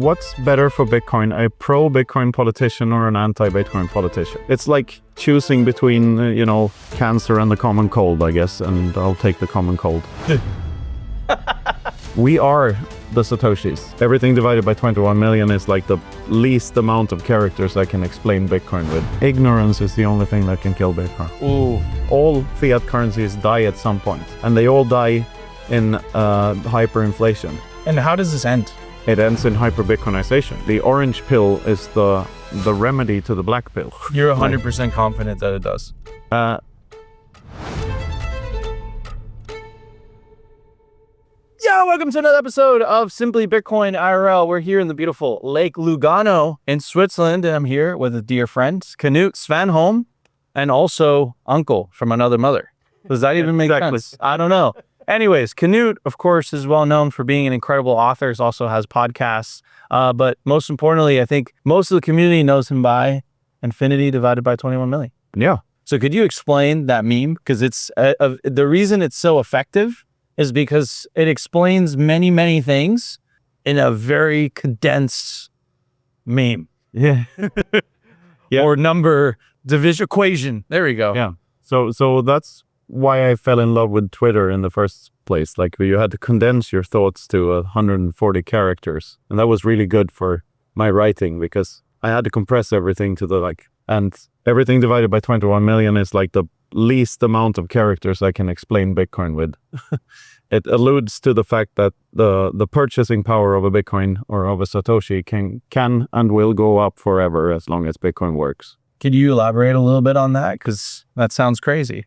what's better for Bitcoin, a pro-Bitcoin politician or an anti-Bitcoin politician? It's like choosing between, cancer and the common cold, I guess, and I'll take the common cold. We are the Satoshis. Everything divided by 21 million is like the least amount of characters I can explain Bitcoin with. Ignorance is the only thing that can kill Bitcoin. Ooh. All fiat currencies die at some point, and they all die in hyperinflation. And how does this end? It ends in hyperbitcoinization. The orange pill is the remedy to the black pill. You're 100% confident that it does. Welcome to another episode of Simply Bitcoin IRL. We're here in the beautiful Lake Lugano in Switzerland, and I'm here with a dear friend, Knut Svanholm, and also uncle from another mother. Does that even make sense? I don't know. Anyways, Knut, of course, is well known for being an incredible author. He also has podcasts. But most importantly, I think most of the community knows him by infinity divided by 21 million. Yeah. So could you explain that meme? Because it's the reason it's so effective is because it explains many, many things in a very condensed meme. Yeah. Yeah. Or number division equation. There we go. Yeah. So that's why I fell in love with Twitter in the first place. Like, you had to condense your thoughts to 140 characters. And that was really good for my writing because I had to compress everything to and everything divided by 21 million is like the least amount of characters I can explain Bitcoin with. It alludes to the fact that the purchasing power of a Bitcoin or of a Satoshi can and will go up forever as long as Bitcoin works. Could you elaborate a little bit on that? Because that sounds crazy.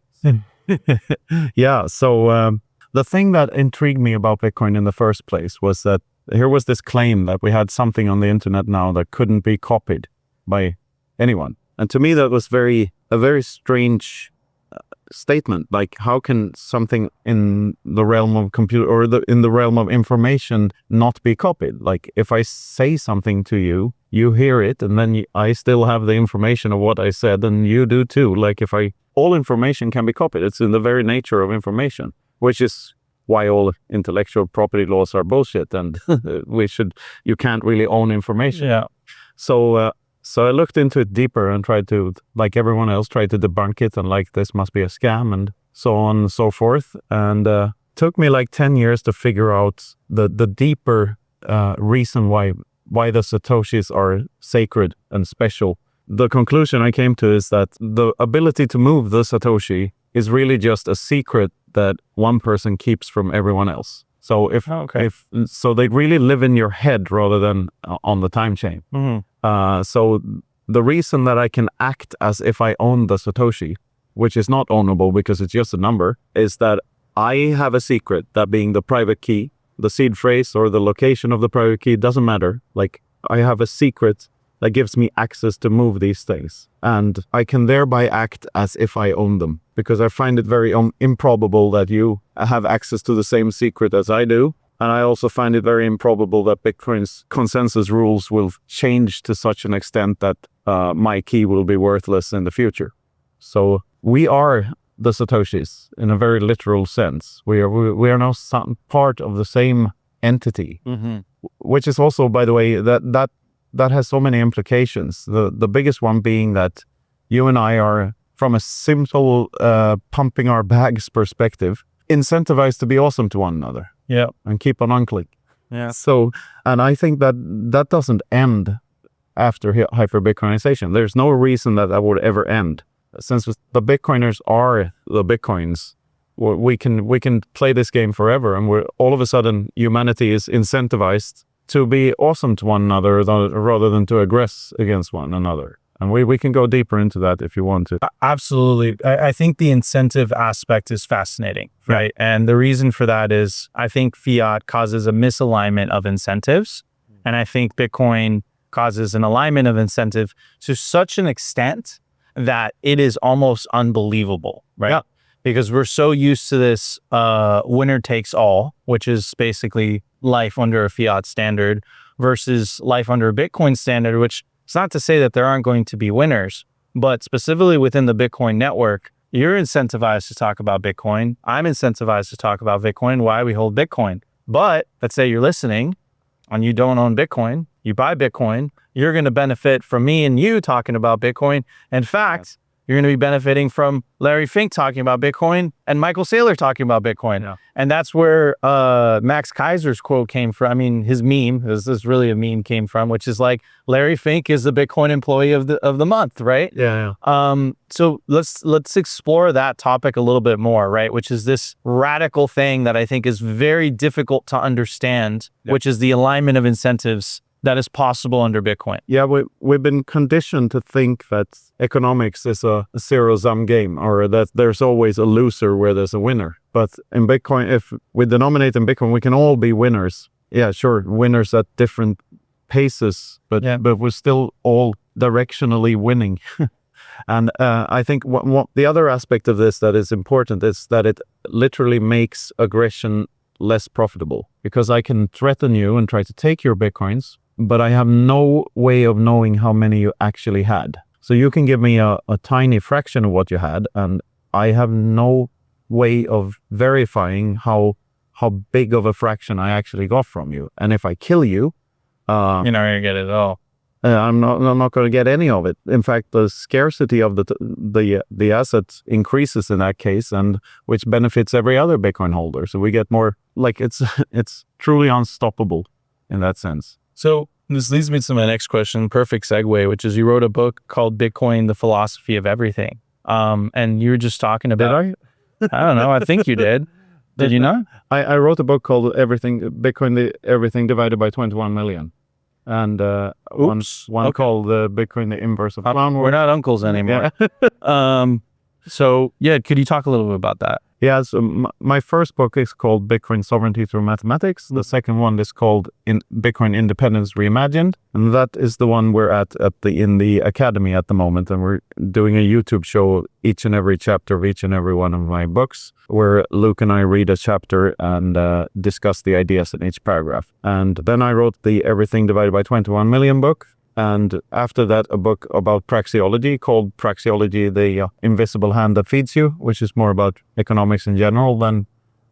Yeah. So the thing that intrigued me about Bitcoin in the first place was that here was this claim that we had something on the internet now that couldn't be copied by anyone. And to me, that was a very strange statement. Like, how can something in the realm of computer or in the realm of information not be copied? Like, if I say something to you, you hear it, and then I still have the information of what I said, and you do too. Like, all information can be copied. It's in the very nature of information, which is why all intellectual property laws are bullshit, and you can't really own information. Yeah. So I looked into it deeper and tried to, like everyone else, try to debunk it and this must be a scam and so on and so forth. And took me like 10 years to figure out the deeper reason why the Satoshis are sacred and special. The conclusion I came to is that the ability to move the Satoshi is really just a secret that one person keeps from everyone else. So so they really live in your head rather than on the time chain. Mm-hmm. So the reason that I can act as if I own the Satoshi, which is not ownable because it's just a number, is that I have a secret, that being the private key, the seed phrase or the location of the private key, doesn't matter. Like, I have a secret that gives me access to move these things. And I can thereby act as if I own them, because I find it very improbable that you have access to the same secret as I do. And I also find it very improbable that Bitcoin's consensus rules will change to such an extent that my key will be worthless in the future. So we are the Satoshis in a very literal sense. We are now some part of the same entity, mm-hmm. which is also, by the way, that has so many implications. The biggest one being that you and I are, from a simple pumping our bags perspective, incentivized to be awesome to one another. Yeah. And keep on unclick. Yeah. So, and I think that doesn't end after hyperbitcoinization. There's no reason that would ever end. Since the Bitcoiners are the Bitcoins, we can play this game forever, and all of a sudden humanity is incentivized to be awesome to one another rather than to aggress against one another. And we can go deeper into that if you want to. Absolutely. I think the incentive aspect is fascinating, right? Yeah. And the reason for that is I think fiat causes a misalignment of incentives. And I think Bitcoin causes an alignment of incentive to such an extent that it is almost unbelievable, right? Yeah. Because we're so used to this winner takes all, which is basically life under a fiat standard versus life under a Bitcoin standard, which it's not to say that there aren't going to be winners, but specifically within the Bitcoin network, you're incentivized to talk about Bitcoin. I'm incentivized to talk about Bitcoin, why we hold Bitcoin. But let's say you're listening and you don't own Bitcoin, you buy Bitcoin, you're going to benefit from me and you talking about Bitcoin. In fact, you're going to be benefiting from Larry Fink talking about Bitcoin and Michael Saylor talking about Bitcoin. Yeah. And that's where Max Kaiser's quote came from. I mean, his meme, this is really a meme, came from, which is like, Larry Fink is the Bitcoin employee of the month, right? Yeah. So let's explore that topic a little bit more, right? Which is this radical thing that I think is very difficult to understand, which is the alignment of incentives that is possible under Bitcoin. Yeah, we've been conditioned to think that economics is a zero-sum game, or that there's always a loser where there's a winner. But in Bitcoin, if we denominate in Bitcoin, we can all be winners. Yeah, sure, winners at different paces, but we're still all directionally winning. And I think what the other aspect of this that is important is that it literally makes aggression less profitable, because I can threaten you and try to take your Bitcoins, but I have no way of knowing how many you actually had. So you can give me a tiny fraction of what you had, and I have no way of verifying how big of a fraction I actually got from you. And if I kill you, you're not going to get it at all. I'm not going to get any of it. In fact, the scarcity of the asset increases in that case, and which benefits every other Bitcoin holder. So we get more, like, it's truly unstoppable in that sense. So this leads me to my next question, perfect segue, which is you wrote a book called Bitcoin, the Philosophy of Everything. And you were just talking about... Did I? I don't know. I think you did. Did you not? I wrote a book called Bitcoin, Everything Divided by 21 Million. And one called Bitcoin, the Inverse of Clown World. We're not uncles anymore. So could you talk a little bit about that? Yeah, so my first book is called Bitcoin Sovereignty Through Mathematics. The second one is called Bitcoin Independence Reimagined. And that is the one we're at in the academy at the moment. And we're doing a YouTube show, each and every chapter of each and every one of my books, where Luke and I read a chapter and discuss the ideas in each paragraph. And then I wrote the Everything Divided by 21 Million book. And after that, a book about praxeology called Praxeology, the Invisible Hand That Feeds You, which is more about economics in general than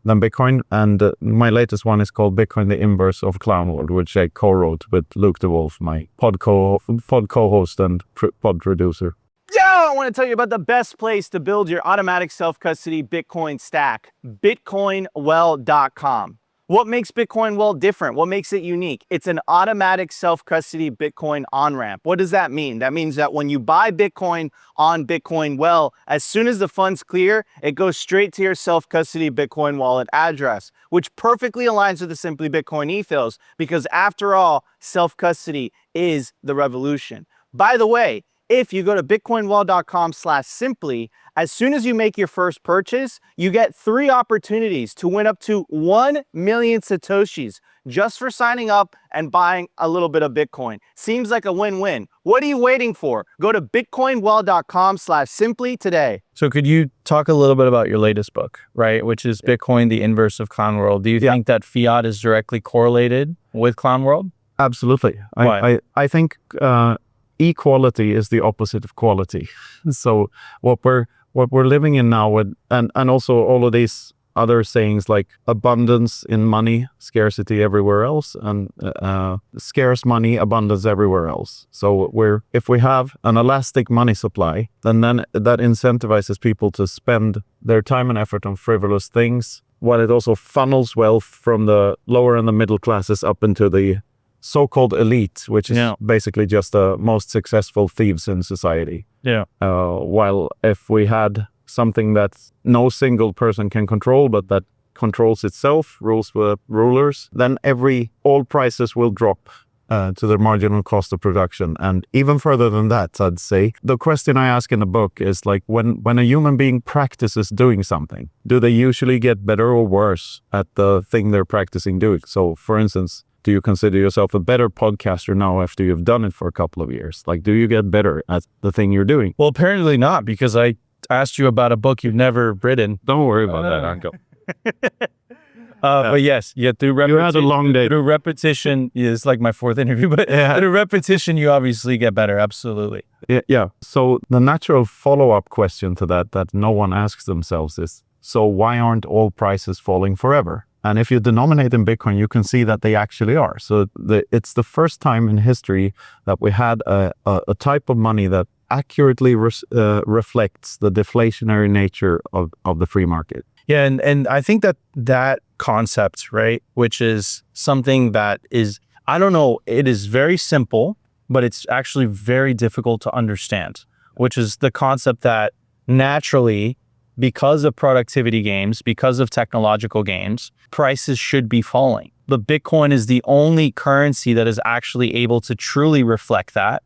Bitcoin. And my latest one is called Bitcoin, the Inverse of Clown World, which I co-wrote with Luke DeWolf, my pod co-host and pod producer. I want to tell you about the best place to build your automatic self-custody Bitcoin stack, bitcoinwell.com. What makes Bitcoin Well different? What makes it unique? It's an automatic self-custody Bitcoin on-ramp. What does that mean? That means that when you buy Bitcoin on Bitcoin Well, as soon as the funds clear, it goes straight to your self-custody Bitcoin wallet address, which perfectly aligns with the Simply Bitcoin ethos, because after all, self-custody is the revolution. By the way, if you go to bitcoinwell.com/simply, as soon as you make your first purchase, you get 3 opportunities to win up to 1 million Satoshis just for signing up and buying a little bit of Bitcoin. Seems like a win-win. What are you waiting for? Go to bitcoinwell.com/simply today. So could you talk a little bit about your latest book, right? Which is Bitcoin, the Inverse of Clown World. Do you think that fiat is directly correlated with Clown World? Absolutely. Why? I think equality is the opposite of quality. So what we're living in now with, and also all of these other sayings like abundance in money, scarcity everywhere else, and scarce money, abundance everywhere else. So if we have an elastic money supply, then that incentivizes people to spend their time and effort on frivolous things, while it also funnels wealth from the lower and the middle classes up into the so-called elite, which is basically just the most successful thieves in society. While if we had something that no single person can control, but that controls itself, rules the rulers, then all prices will drop to the marginal cost of production. And even further than that, I'd say, the question I ask in the book is like, when a human being practices doing something, do they usually get better or worse at the thing they're practicing doing? So for instance, do you consider yourself a better podcaster now after you've done it for a couple of years? Like, do you get better at the thing you're doing? Well, apparently not, because I asked you about a book you've never written. Don't worry about that, Uncle. But yes, through repetition. You had a long day. Through repetition, it's like my 4th interview, but through repetition, you obviously get better. Absolutely. Yeah. So the natural follow-up question to that no one asks themselves is, so why aren't all prices falling forever? And if you denominate in Bitcoin, you can see that they actually are. So it's the first time in history that we had a type of money that accurately reflects the deflationary nature of the free market. Yeah, and I think that concept, right, which is something that is, I don't know, it is very simple, but it's actually very difficult to understand, which is the concept that naturally, because of productivity gains, because of technological gains, prices should be falling. But Bitcoin is the only currency that is actually able to truly reflect that.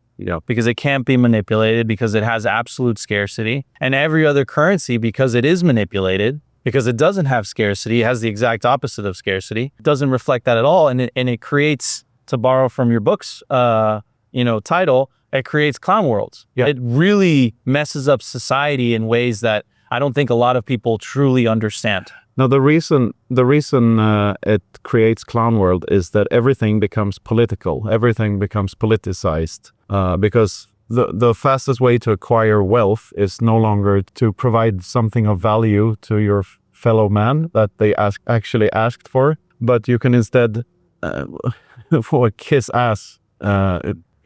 Because it can't be manipulated, because it has absolute scarcity. And every other currency, because it is manipulated, because it doesn't have scarcity, it has the exact opposite of scarcity, it doesn't reflect that at all. And it creates, to borrow from your book's title, it creates clown worlds. Yeah. It really messes up society in ways that I don't think a lot of people truly understand. Now, the reason it creates clown world is that everything becomes political, everything becomes politicized, because the fastest way to acquire wealth is no longer to provide something of value to your fellow man that they actually asked for, but you can instead for kiss ass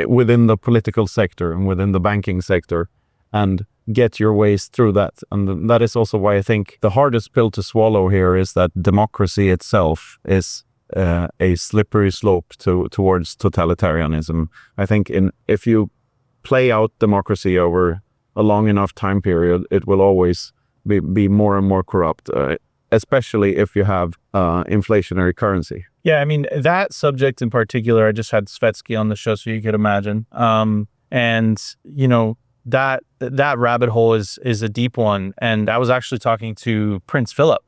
within the political sector and within the banking sector and get your ways through that. And that is also why I think the hardest pill to swallow here is that democracy itself is a slippery slope towards totalitarianism. I think if you play out democracy over a long enough time period, it will always be more and more corrupt, especially if you have inflationary currency. Yeah, I mean, that subject in particular, I just had Svetsky on the show, so you could imagine. That rabbit hole is a deep one. And I was actually talking to Prince Philip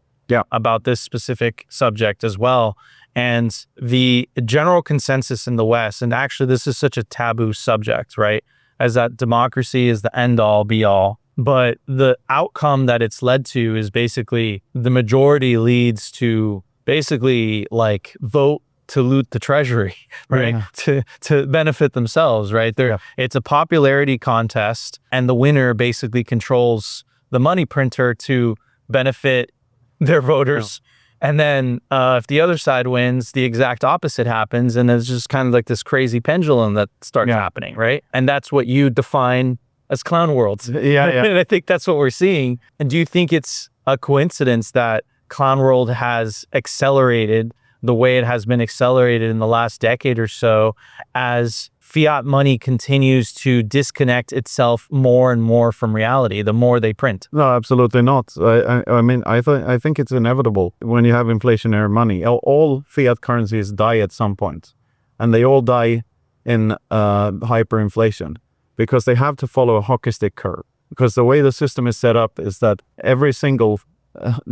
about this specific subject as well. And the general consensus in the West, and actually this is such a taboo subject, right? As that democracy is the end all be all. But the outcome that it's led to is basically the majority leads to basically like vote to loot the treasury, right? Yeah. To benefit themselves, right? It's a popularity contest, and the winner basically controls the money printer to benefit their voters. Yeah. And then if the other side wins, the exact opposite happens, and it's just kind of like this crazy pendulum that starts happening, right? And that's what you define as clown worlds. Yeah. And I think that's what we're seeing. And do you think it's a coincidence that clown world has accelerated the way it has been accelerated in the last decade or so as fiat money continues to disconnect itself more and more from reality the more they print? No, absolutely not. I think it's inevitable when you have inflationary money. All fiat currencies die at some point, and they all die in hyperinflation because they have to follow a hockey stick curve. Because the way the system is set up is that every single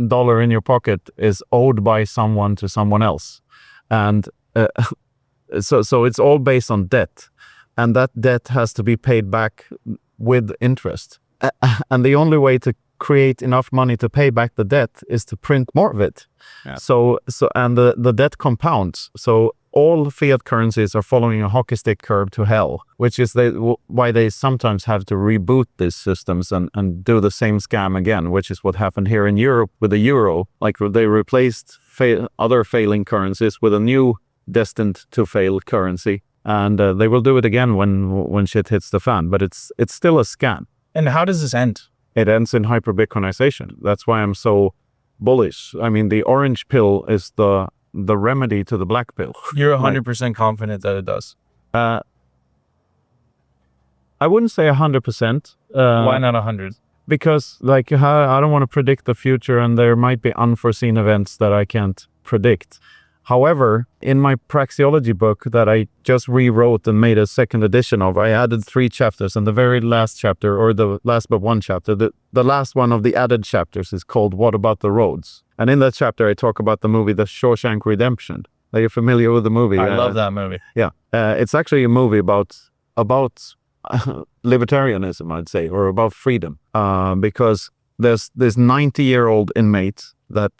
dollar in your pocket is owed by someone to someone else, and so it's all based on debt, and that debt has to be paid back with interest, and the only way to create enough money to pay back the debt is to print more of it. So the debt compounds. So all fiat currencies are following a hockey stick curve to hell, which is why they sometimes have to reboot these systems and do the same scam again, which is what happened here in Europe with the euro. Like they replaced other failing currencies with a new destined to fail currency. And they will do it again when shit hits the fan. But it's still a scam. And how does this end? It ends in hyperbitcoinization. That's why I'm so bullish. I mean, the orange pill is the remedy to the black pill. You're 100% confident that it does? I wouldn't say 100%. Why not 100? Because I don't want to predict the future, and there might be unforeseen events that I can't predict. However, in my praxeology book that I just rewrote and made a second edition of, I added 3 chapters, and the very last chapter, or the last but one chapter, the last one of the added chapters is called What About the Roads? And in that chapter, I talk about the movie The Shawshank Redemption. Are you familiar with the movie? I love that movie. Yeah. It's actually a movie about libertarianism, I'd say, or about freedom, because there's this 90-year-old inmate that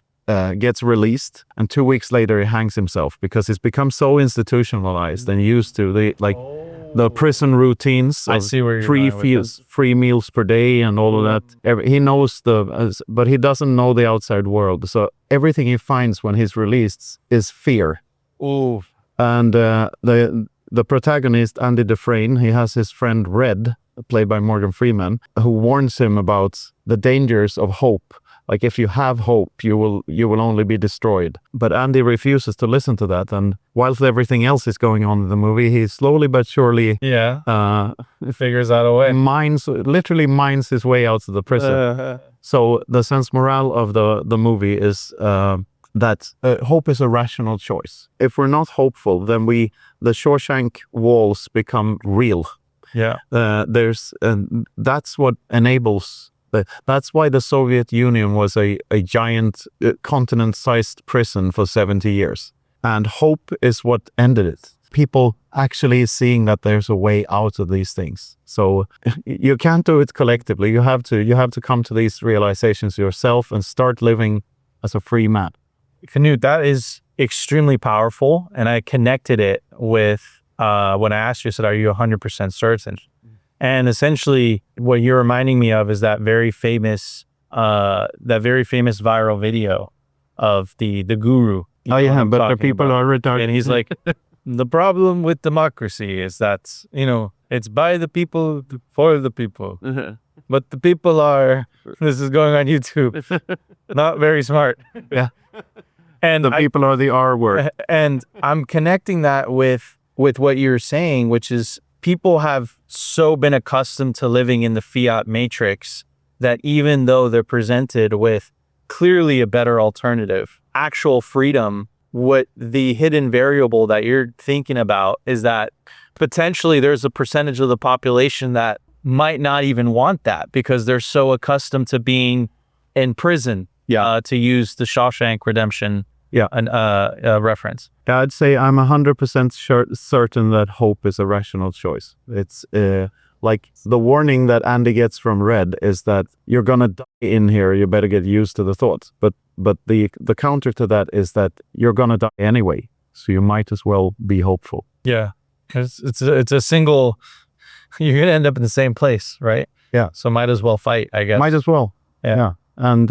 gets released, and 2 weeks later he hangs himself because it's become so institutionalized and used to the prison routines. I of see where you're free going with this. free meals per day and all of that. He knows but he doesn't know the outside world. So everything he finds when he's released is fear. Ooh. And the protagonist, Andy Dufresne, he has his friend Red, played by Morgan Freeman, who warns him about the dangers of hope. Like, if you have hope, you will only be destroyed. But Andy refuses to listen to that. And whilst everything else is going on in the movie, he slowly but surely Figures out a way. literally mines his way out of the prison. So the sense morale of the movie is that hope is a rational choice. If we're not hopeful, then the Shawshank walls become real. Yeah. That's what enables. That's why the Soviet Union was a giant continent-sized prison for 70 years. And hope is what ended it. People actually seeing that there's a way out of these things. So you can't do it collectively. You have to come to these realizations yourself and start living as a free man. Knut, that is extremely powerful. And I connected it with when I asked you, I said, are you 100% certain? And essentially what you're reminding me of is that very famous viral video of the guru. Oh yeah, but the people are retarded. And he's like, the problem with democracy is that, it's by the people, for the people. But the people are, this is going on YouTube, not very smart. Yeah. And the people are the R word. And I'm connecting that with what you're saying, which is people have so been accustomed to living in the fiat matrix that even though they're presented with clearly a better alternative, actual freedom, what the hidden variable that you're thinking about is that potentially there's a percentage of the population that might not even want that because they're so accustomed to being in prison, to use the Shawshank Redemption reference. Yeah, I'd say I'm 100% certain that hope is a rational choice. It's like the warning that Andy gets from Red is that you're gonna die in here. You better get used to the thoughts. But the counter to that is that you're gonna die anyway. So you might as well be hopeful. Yeah, it's a single. You're gonna end up in the same place, right? Yeah. So might as well fight, I guess. Might as well. Yeah. And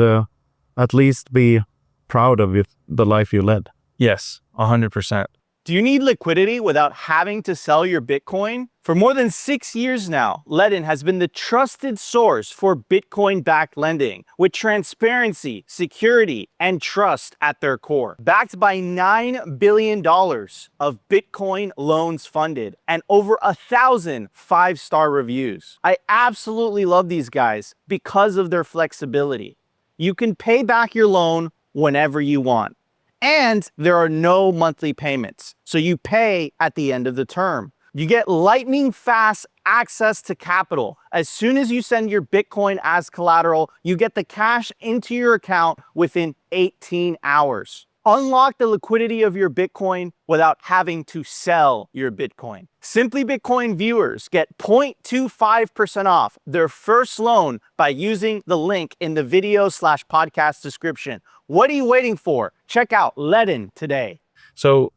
at least be proud of the life you led. Yes, 100%. Do you need liquidity without having to sell your Bitcoin? For more than 6 years now, Ledn has been the trusted source for Bitcoin-backed lending, with transparency, security, and trust at their core. Backed by $9 billion of Bitcoin loans funded and over 1,000 5-star reviews. I absolutely love these guys because of their flexibility. You can pay back your loan whenever you want. And there are no monthly payments, so you pay at the end of the term. You get lightning fast access to capital. As soon as you send your Bitcoin as collateral, you get the cash into your account within 18 hours. Unlock the liquidity of your Bitcoin without having to sell your Bitcoin. Simply Bitcoin viewers get 0.25% off their first loan by using the link in the video/podcast description. What are you waiting for? Check out Ledn today. So,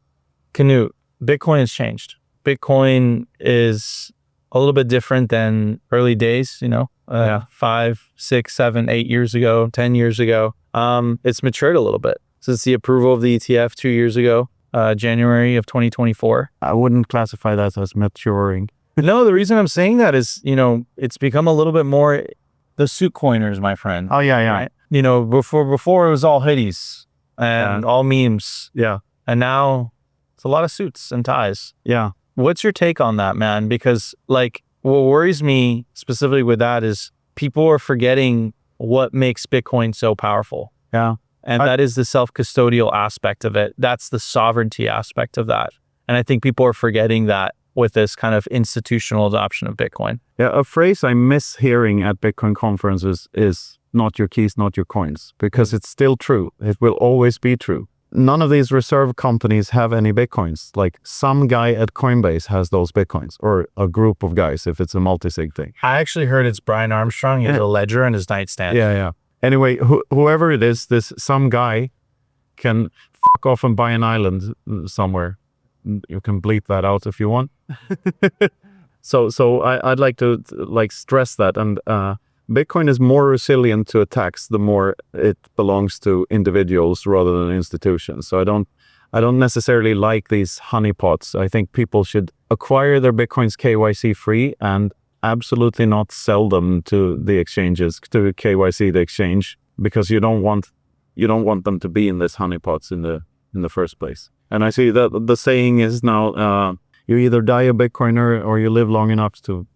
Knut, Bitcoin has changed. Bitcoin is a little bit different than early days, 5, 6, 7, 8 years ago, 10 years ago. It's matured a little bit since the approval of the ETF 2 years ago, January of 2024. I wouldn't classify that as maturing. No, the reason I'm saying that is, it's become a little bit more the suit coiners, my friend. Oh, yeah. Right? Before it was all hoodies and all memes. Yeah. And now it's a lot of suits and ties. Yeah. What's your take on that, man? Because what worries me specifically with that is people are forgetting what makes Bitcoin so powerful. Yeah. And that is the self-custodial aspect of it. That's the sovereignty aspect of that. And I think people are forgetting that with this kind of institutional adoption of Bitcoin. Yeah, a phrase I miss hearing at Bitcoin conferences is not your keys, not your coins, because it's still true. It will always be true. None of these reserve companies have any Bitcoins. Like some guy at Coinbase has those Bitcoins, or a group of guys if it's a multi-sig thing. I actually heard it's Brian Armstrong. He has a ledger in his nightstand. Yeah. Anyway, whoever it is, some guy can fuck off and buy an island somewhere. You can bleep that out if you want. So I'd like to like stress that, and Bitcoin is more resilient to attacks the more it belongs to individuals rather than institutions. So I don't necessarily like these honeypots. I think people should acquire their Bitcoins KYC free and absolutely not sell them to the exchanges, to KYC the exchange, because you don't want them to be in this honeypots in the first place. And I see that the saying is now you either die a Bitcoiner or you live long enough to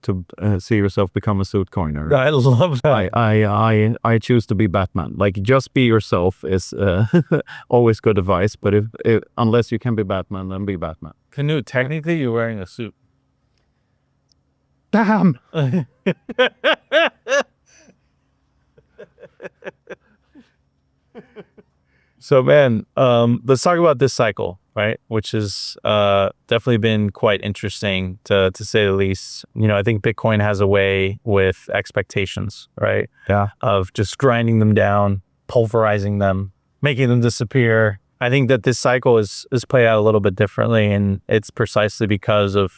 see yourself become a suit coiner. I love that. I choose to be Batman. Like, just be yourself is always good advice. But if unless you can be Batman, then be Batman. Knut, technically you're wearing a suit. Damn. So, man, let's talk about this cycle, right? Which has definitely been quite interesting to say the least. You know, I think Bitcoin has a way with expectations, right? Yeah. Of just grinding them down, pulverizing them, making them disappear. I think that this cycle is played out a little bit differently, and it's precisely because of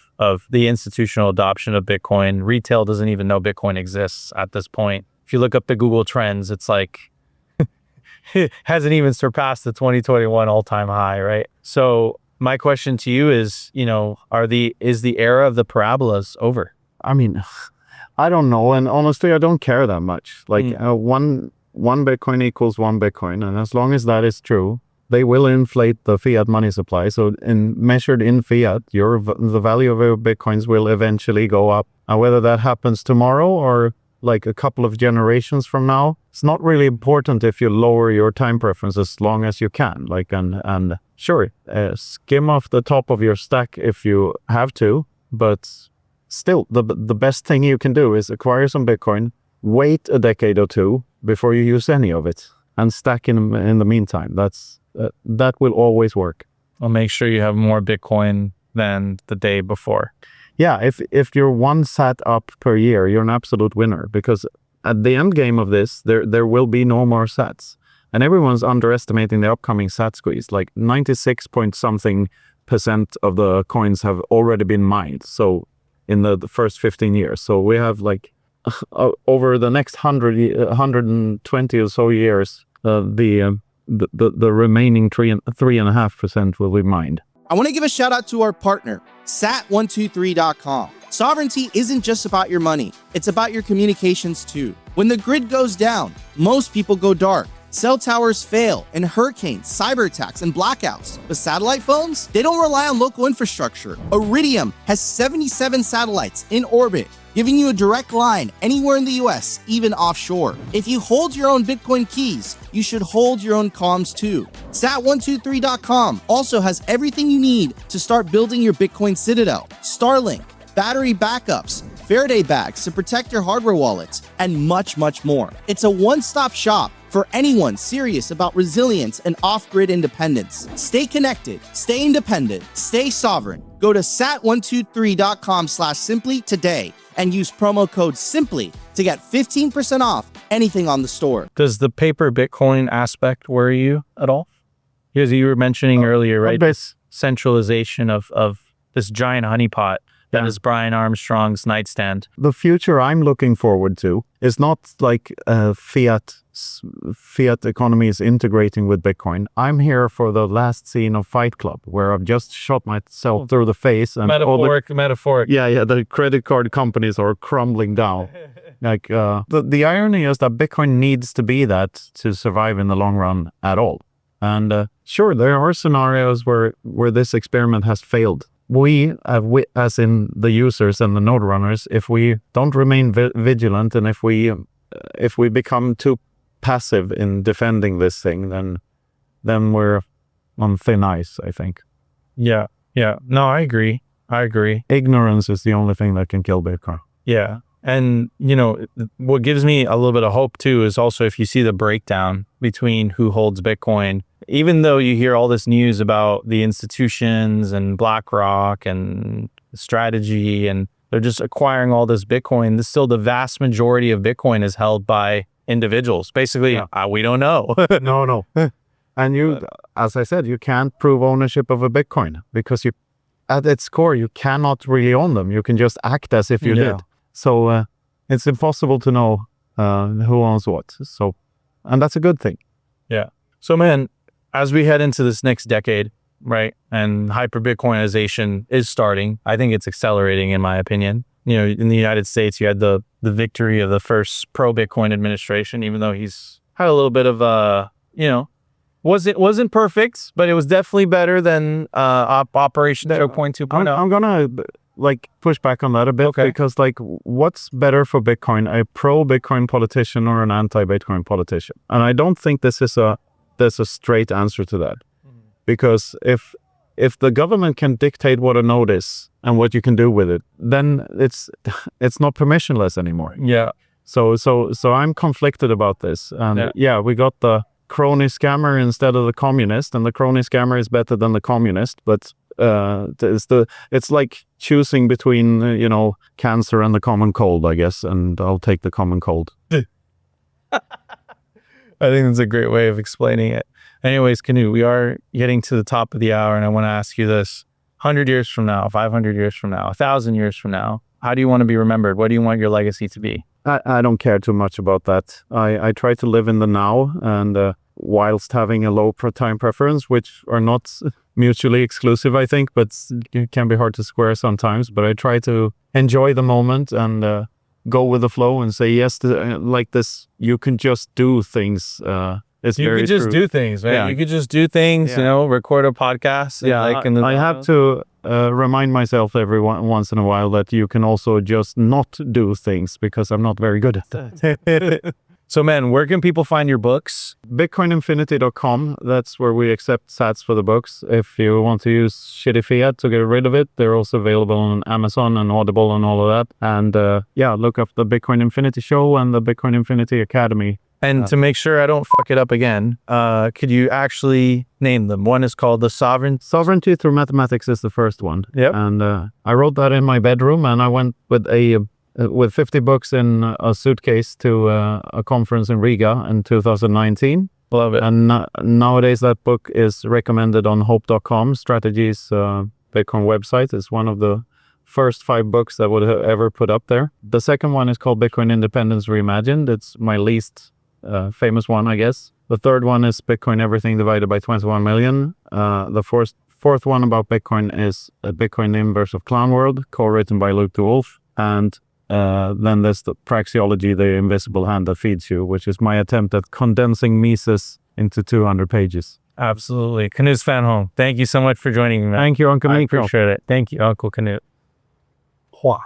the institutional adoption of Bitcoin. Retail doesn't even know Bitcoin exists at this point. If you look up the Google Trends, it's like it hasn't even surpassed the 2021 all-time high, right? So my question to you is, you know, is the era of the parabolas over? I mean, I don't know, and honestly, I don't care that much. Like one Bitcoin equals one Bitcoin, and as long as that is true, they will inflate the fiat money supply. So measured in fiat, the value of your Bitcoins will eventually go up. Whether that happens tomorrow or like a couple of generations from now, it's not really important if you lower your time preference as long as you can. Like, and sure, skim off the top of your stack if you have to, but still, the best thing you can do is acquire some Bitcoin, wait a decade or two before you use any of it, and stack in the meantime. That will always work. Well, make sure you have more Bitcoin than the day before. Yeah, if you're one sat up per year, you're an absolute winner, because at the end game of this, there will be no more sats. And everyone's underestimating the upcoming sat squeeze. Like 96 point something % of the coins have already been mined. So in the first 15 years. So we have like over the next 120 or so years, the remaining 3.5% will be mined. I want to give a shout out to our partner, sat123.com. Sovereignty isn't just about your money, it's about your communications too. When the grid goes down, most people go dark. Cell towers fail in hurricanes, cyber attacks, and blackouts. But satellite phones, they don't rely on local infrastructure. Iridium has 77 satellites in orbit, giving you a direct line anywhere in the US, even offshore. If you hold your own Bitcoin keys, you should hold your own comms too. Sat123.com also has everything you need to start building your Bitcoin citadel. Starlink, battery backups, Faraday bags to protect your hardware wallets, and much, much more. It's a one-stop shop for anyone serious about resilience and off-grid independence. Stay connected, stay independent, stay sovereign. Go to sat123.com/simply today and use promo code SIMPLY to get 15% off anything on the store. Does the paper Bitcoin aspect worry you at all? Because you were mentioning earlier, right? This Centralization of this giant honeypot that is Brian Armstrong's nightstand. The future I'm looking forward to is not like fiat economy is integrating with Bitcoin. I'm here for the last scene of Fight Club, where I've just shot myself through the face. And Metaphoric. Yeah, the credit card companies are crumbling down. Like the irony is that Bitcoin needs to be that to survive in the long run at all. And sure, there are scenarios where this experiment has failed. We, as in the users and the node runners, if we don't remain vigilant, and if we become too passive in defending this thing, then we're on thin ice, I think. Yeah. No, I agree. Ignorance is the only thing that can kill Bitcoin. Yeah. And, you know, what gives me a little bit of hope too is also if you see the breakdown between who holds Bitcoin, even though you hear all this news about the institutions and BlackRock and strategy, and they're just acquiring all this Bitcoin, still the vast majority of Bitcoin is held by individuals. Basically, we don't know. No. And as I said, you can't prove ownership of a Bitcoin because at its core, you cannot really own them. You can just act as if you Yeah. did. So it's impossible to know who owns what. So, and that's a good thing. So, man, as we head into this next decade, right, and hyper-Bitcoinization is starting, I think it's accelerating, in my opinion. You know, in the United States, you had the victory of the first pro-Bitcoin administration, even though he's had a little bit of, wasn't perfect, but it was definitely better than Operation Choke Point 2.0. I'm gonna push back on that a bit, Okay. because what's better for Bitcoin, a pro-Bitcoin politician or an anti-Bitcoin politician? And I don't think there's a straight answer to that, because if the government can dictate what a node is and what you can do with it, then it's not permissionless anymore. Yeah. So I'm conflicted about this. And we got the crony scammer instead of the communist, and the crony scammer is better than the communist, but it's like choosing between cancer and the common cold, I guess, and I'll take the common cold. I think that's a great way of explaining it. Anyways, Knut, we are getting to the top of the hour, and I want to ask you this. 100 years from now, 500 years from now, 1,000 years from now, how do you want to be remembered? What do you want your legacy to be? I don't care too much about that. I try to live in the now, and whilst having a low time preference, which are not mutually exclusive, I think, but it can be hard to square sometimes. But I try to enjoy the moment and go with the flow and say yes to like this. You can just do things. You could just do things, man. Yeah. You could just do things, record a podcast. I have to remind myself every once in a while that you can also just not do things, because I'm not very good at that. So, man, where can people find your books? BitcoinInfinity.com. That's where we accept sats for the books. If you want to use shitty fiat to get rid of it, they're also available on Amazon and Audible and all of that. And look up the Bitcoin Infinity Show and the Bitcoin Infinity Academy. And to make sure I don't fuck it up again, could you actually name them? One is called The Sovereignty Through Mathematics is the first one. Yep. And I wrote that in my bedroom, and I went with 50 books in a suitcase to a conference in Riga in 2019. Love it. And nowadays that book is recommended on hope.com, Strategies Bitcoin website. It's one of the first 5 books that would have ever put up there. The second one is called Bitcoin Independence Reimagined. It's my least famous one, I guess. The third one is Bitcoin Everything Divided by 21 Million. The fourth one about Bitcoin is Bitcoin the Inverse of Clown World, co-written by Luke DeWolf. And then there's the Praxeology, the invisible hand that feeds you, which is my attempt at condensing Mises into 200 pages. Absolutely. Knut Svanholm, thank you so much for joining me, man. Thank you, Uncle I Mikko. appreciate it. Thank you, Uncle Knut. Hua.